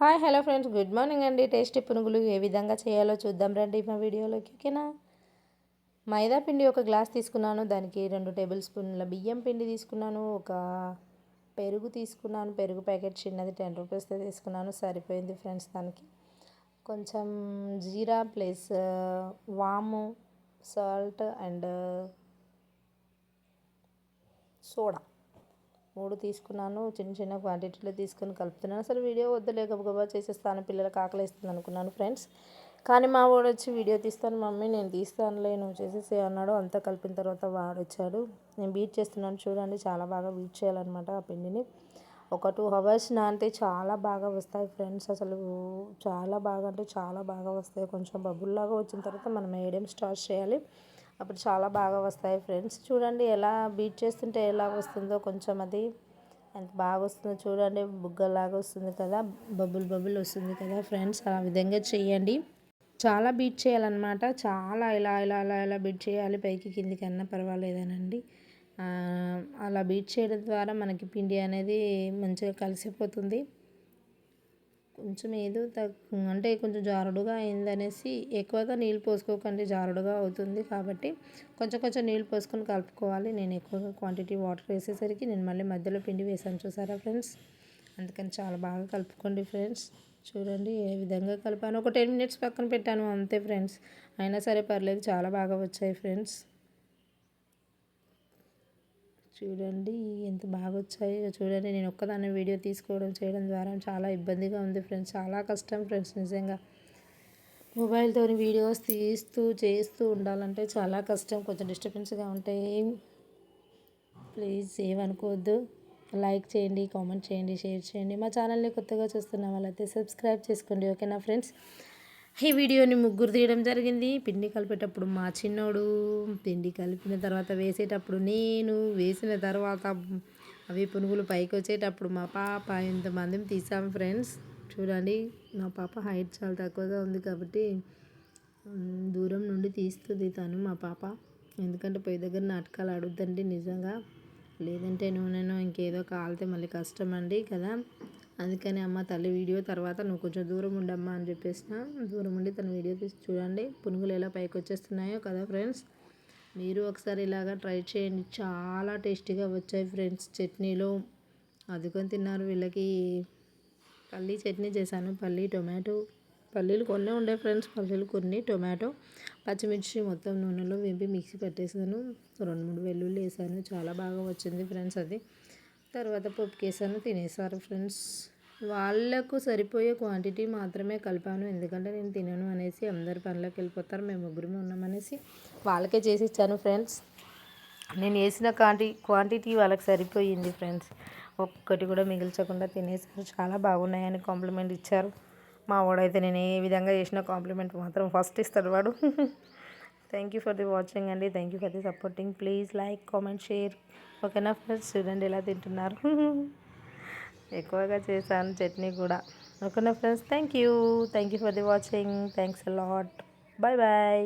Hi hello friends, good morning అండి. Tasty పునుగులు ఏ విధంగా చేయాలో చూద్దాం రండి మా వీడియోలోకి. ఓకేనా? మైదా పిండి ఒక గ్లాస్ తీసుకున్నాను, దానికి 2 టేబుల్ స్పూన్ల బియ్యం పిండి తీసుకున్నాను, ఒక పెరుగు తీసుకున్నాను. పెరుగు ప్యాకెట్ చిన్నది 10 రూపీస్తో తీసుకున్నాను, సరిపోయింది ఫ్రెండ్స్. దానికి కొంచెం జీరా ప్లస్ వాము, సాల్ట్ అండ్ సోడా 3 తీసుకున్నాను. చిన్న చిన్న క్వాంటిటీలో తీసుకొని కలుపుతున్నాను. అసలు వీడియో వద్దులే, గబగబా చేసేస్తాను, పిల్లలకు ఆకలిస్తుంది అనుకున్నాను ఫ్రెండ్స్. కానీ మా వాడు వచ్చి వీడియో తీస్తాను మమ్మీ, నేను తీస్తానులే, నువ్వు చేసేసే అన్నాడు. అంతా కలిపిన తర్వాత వాడు వచ్చాడు. నేను బీట్ చేస్తున్నాను చూడండి, చాలా బాగా బీట్ చేయాలన్నమాట ఆ పిండిని. ఒక 2 అవర్స్ నానితే చాలా బాగా వస్తాయి ఫ్రెండ్స్. అసలు చాలా బాగా అంటే చాలా బాగా వస్తాయి. కొంచెం బబుల్లాగా వచ్చిన తర్వాత మనం వేయడం స్టార్ట్ చేయాలి, అప్పుడు చాలా బాగా వస్తాయి ఫ్రెండ్స్. చూడండి ఎలా బీట్ చేస్తుంటే ఎలా వస్తుందో, కొంచెం అది ఎంత బాగా వస్తుందో చూడండి. బుగ్గలాగా వస్తుంది కదా, బబుల్ బబుల్ వస్తుంది కదా ఫ్రెండ్స్. ఆ విధంగా చేయండి. చాలా బీట్ చేయాలన్నమాట, చాలా ఇలా ఇలా ఇలా ఇలా బీట్ చేయాలి, పైకి కిందికి అన్నా పర్వాలేదనండి. అలా బీట్ చేయడం ద్వారా మనకి పిండి అనేది మంచిగా కలిసిపోతుంది. కొంచెం ఏదో అంటే కొంచెం జారుడుగా అయిందనేసి ఎక్కువగా నీళ్ళు పోసుకోకండి, జారుడుగా అవుతుంది కాబట్టి కొంచెం కొంచెం నీళ్ళు పోసుకొని కలుపుకోవాలి. నేను ఎక్కువగా క్వాంటిటీ వాటర్ వేసేసరికి నేను మళ్ళీ మధ్యలో పిండి వేసాను, చూసారా ఫ్రెండ్స్. అందుకని చాలా బాగా కలుపుకోండి ఫ్రెండ్స్. చూడండి ఏ విధంగా కలిపాను. ఒక 10 మినిట్స్ పక్కన పెట్టాను అంతే ఫ్రెండ్స్, అయినా సరే పర్లేదు, చాలా బాగా వచ్చాయి ఫ్రెండ్స్. చూడండి ఎంత బాగా వచ్చాయో చూడండి. నేను ఒక్కదాన్ని వీడియో తీసుకోవడం చేయడం ద్వారా చాలా ఇబ్బందిగా ఉంది ఫ్రెండ్స్, చాలా కష్టం ఫ్రెండ్స్ నిజంగా. మొబైల్తో వీడియోస్ తీస్తూ చేస్తూ ఉండాలంటే చాలా కష్టం, కొంచెం డిస్టర్బెన్స్గా ఉంటాయి. ప్లీజ్ ఏమనుకోవద్దు. లైక్ చేయండి, కామెంట్ చేయండి, షేర్ చేయండి. మా ఛానల్ని కొత్తగా చూస్తున్న వాళ్ళైతే సబ్స్క్రైబ్ చేసుకోండి, ఓకేనా ఫ్రెండ్స్. ఈ వీడియోని ముగ్గురు తీయడం జరిగింది. పిండి కలిపేటప్పుడు మా చిన్నోడు, పిండి కలిపిన తర్వాత వేసేటప్పుడు నేను, వేసిన తర్వాత అవి పునుగులు పైకి వచ్చేటప్పుడు మా పాప, ఇంతమందిని తీసాం ఫ్రెండ్స్. చూడండి మా పాప హైట్ చాలా తక్కువగా ఉంది కాబట్టి దూరం నుండి తీస్తుంది తను, మా పాప. ఎందుకంటే పొయ్యి దగ్గర నాటకాలు ఆడొద్దండి నిజంగా, లేదంటే నూనెనో ఇంకేదో కాలితే మళ్ళీ కష్టం అండి కదా. అందుకని అమ్మ తల్లి వీడియో తర్వాత నువ్వు కొంచెం దూరం ఉండమ్మా అని చెప్పేసిన, దూరం ఉండి తన వీడియో తీసి చూడండి పునుగులు ఎలా పైకి వచ్చేస్తున్నాయో కదా ఫ్రెండ్స్. మీరు ఒకసారి ఇలాగా ట్రై చేయండి, చాలా టేస్టీగా వచ్చాయి ఫ్రెండ్స్. చట్నీలో అదుకొని తిన్నారు. వీళ్ళకి పల్లీ చట్నీ చేశాను, పల్లీ టొమాటో. పల్లీలు కొన్ని ఉండే ఫ్రెండ్స్, పల్లీలు కొన్ని, టొమాటో, పచ్చిమిర్చి మొత్తం నూనెలో వేపి మిక్సీ పెట్టేసాను. 2-3 వెల్లుల్లి వేసాను, చాలా బాగా వచ్చింది ఫ్రెండ్స్ అది. తర్వాత పప్పుకేసాను, తినేసారు ఫ్రెండ్స్. వాళ్ళకు సరిపోయే క్వాంటిటీ మాత్రమే కలిపాను, ఎందుకంటే నేను తినను అనేసి, అందరు పనులకు వెళ్ళిపోతారు, మేము ముగ్గురమే ఉన్నామనేసి వాళ్ళకే చేసి ఇచ్చాను ఫ్రెండ్స్. నేను వేసిన క్వాంటిటీ వాళ్ళకి సరిపోయింది ఫ్రెండ్స్. ఒక్కటి కూడా మిగిల్చకుండా తినేసారు. చాలా బాగున్నాయని కాంప్లిమెంట్ ఇచ్చారు. మా వాడైతే నేను ఏ విధంగా చేసిన కాంప్లిమెంట్ మాత్రం ఫస్ట్ ఇస్తాడు వాడు. Thank you for the watching అండి, thank you for the supporting. Please like, comment, share, ఓకేనా ఫ్రెండ్స్. చూడండి ఎలా తింటున్నారు. ఎక్కువగా చేశాను చట్నీ కూడా, ఓకేనా friends. Thank you for the watching. Thanks a lot. Bye bye.